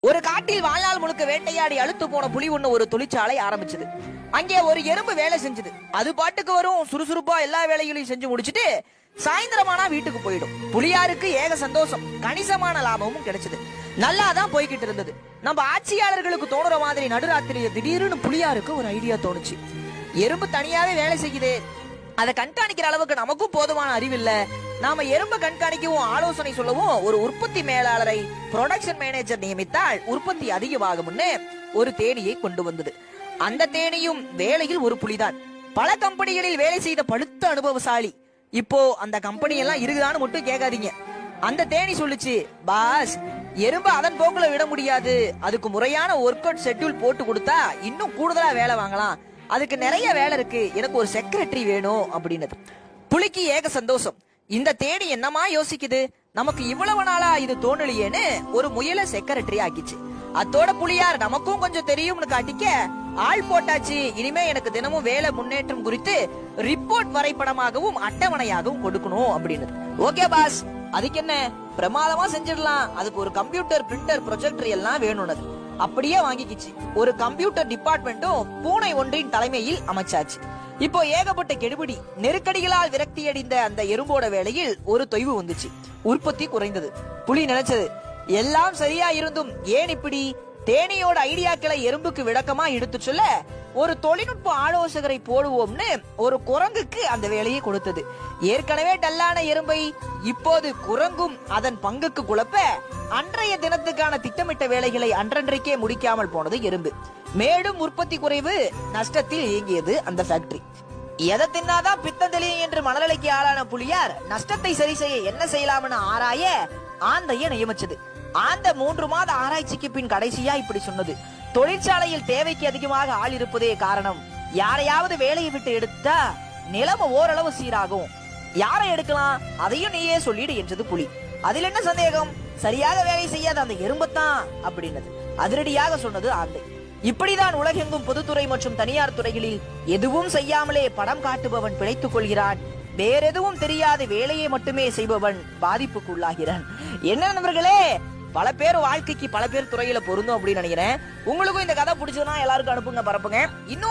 ஒரு காட்டில் வாழ்நாள் முழுக்க வேட்டையாடி அழுத்து போன புலி ஒண்ணு ஒரு தொழிற்சாலை ஆரம்பிச்சது. அங்கே ஒரு எறும்பு வேலை செஞ்சது. அது பாட்டுக்கு வரும், சுறுசுறுப்பா எல்லா வேலைகளையும் செஞ்சு முடிச்சிட்டு சாயந்தரமானா வீட்டுக்கு போயிடும். புலியாருக்கு ஏக சந்தோஷம், கணிசமான லாபமும் கிடைச்சது. நல்லாதான் போய்கிட்டு இருந்தது. நம்ம ஆட்சியாளர்களுக்கு தோணுற மாதிரி நடுராத்திரி திடீர்னு புலியாருக்கு ஒரு ஐடியா தோணுச்சு. எறும்பு தனியாவே வேலை செய்யுது, அதை கண்காணிக்கிற அளவுக்கு நமக்கும் போதுமான அறிவில்ல. நாம எறும்பு கண்காணிக்கவும் ஆலோசனை சொல்லவும் ஒரு உற்பத்தி மேலாளரை ப்ரொடக்ஷன் மேனேஜர் நியமித்தால் உற்பத்தி அதிகமாகும்னு ஒரு தேனியை கொண்டு வந்தது. அந்த தேனியும் வேலையில் ஒரு புலிதான். பல கம்பெனிகளில் வேலை செய்த பழுத்த அனுபவசாலி. இப்போ அந்த கம்பெனி எல்லாம் இருக்குதான்னு மட்டும் கேட்காதீங்க. அந்த தேனி சொல்லுச்சு, பாஸ், எறும்பு அதன் போக்குல விட முடியாது. அதுக்கு முறையான ஒர்க் அவுட் ஷெட்யூல் போட்டு கொடுத்தா இன்னும் கூடுதலா வேலை வாங்கலாம். அதுக்கு நிறைய வேலை இருக்கு, எனக்கு ஒரு செக்ரட்டரி வேணும் அப்படின்னது. புலிக்கு ஏக சந்தோஷம். இந்த தேனி என்னமா யோசிக்குது, நமக்கு இவ்வளவு நாளா இது தோணலையேன்னு ஒரு முயல செக்ரட்டரி ஆக்கிச்சு. அத்தோட புலியார் நமக்கும் கொஞ்சம் தெரியும்னு காட்டிக்க ஆள் போட்டாச்சு. இனிமே எனக்கு தினமும் வேலை முன்னேற்றம் குறித்து ரிப்போர்ட் வரைபடமாகவும் அட்டவணையாகவும் கொடுக்கணும் அப்படின்னு. ஓகே பாஸ், அதுக்கு என்ன, பிரமாதமா செஞ்சிடலாம். அதுக்கு ஒரு கம்ப்யூட்டர், பிரிண்டர், ப்ரொஜெக்டர் எல்லாம் வேணும்னது. அப்படியே வாங்கிக்கிச்சு. ஒரு கம்ப்யூட்டர் டிபார்ட்மெண்ட்டும் பூனை ஒன்றின் தலைமையில் அமைச்சாச்சு. இப்போ ஏகப்பட்ட கெடுபிடி, நெருக்கடிகளால் விரக்தி அடைந்த அந்த எறும்போட வேலையில் ஒரு தொய்வு வந்துச்சு. உற்பத்தி குறைந்தது. புலி நினைச்சது, எல்லாம் சரியா இருந்தும் ஏன் இப்படி? தேனியோட ஐடியாக்களை எறும்புக்கு விளக்கமா எடுத்து சொல்ல ஒரு தொழில்நுட்ப ஆலோசகரை போடுவோம்னு ஒரு குரங்குக்கு அந்த வேலையை கொடுத்தது. ஏற்கனவே டல்லான எறும்பை இப்போது குரங்கும் அதன் பங்குக்கு குழப்ப அன்றைய தினத்துக்கான திட்டமிட்ட வேலைகளை அன்றன்றைக்கே முடிக்காமல் போனது எறும்பு. மேலும் உற்பத்தி குறைவு, நஷ்டத்தில் இயங்கியது அந்த ஃபேக்டரி. எதை தின்னாதான் பித்தம் தெளியும் என்று மனநிலைக்கு ஆளான புலியார் நஷ்டத்தை சரி செய்ய என்ன செய்யலாம்னு ஆராய ஆந்தைய நியமிச்சது. ஆந்த 3 மாத ஆராய்ச்சிக்கு பின் கடைசியா இப்படி சொன்னது, தொழிற்சாலையில் தேவைக்கு அதிகமாக ஆள் இருப்பதே காரணம். யாரையாவது வேலையை விட்டு எடுத்தா நிலைமை ஓரளவு சீராகும். யாரை எடுக்கலாம் அதையும் நீயே சொல்லிடு என்றது புலி. அதில் என்ன சந்தேகம், சரியாக வேலை செய்யாத அந்த எறும்பத்தான் அப்படின்னது. அதிரடியாக சொன்னது ஆந்தை. இப்படிதான் உலகெங்கும் பொதுத்துறை மற்றும் தனியார் துறைகளில் எதுவும் செய்யாமலே படம் காட்டுபவன் பிழைத்துக் கொள்கிறான். வேற எதுவும் தெரியாத வேலையை மட்டுமே செய்பவன் பாதிப்புக்குள்ளாகிறான். என்ன நண்பர்களே, பல பேர் வாழ்க்கைக்கு பல பேர் துறையில பொருந்தும் அப்படின்னு நினைக்கிறேன். உங்களுக்கும் இந்த கதை பிடிச்சதுன்னா எல்லாருக்கும் அனுப்புங்க, பரப்புங்க. இன்னும்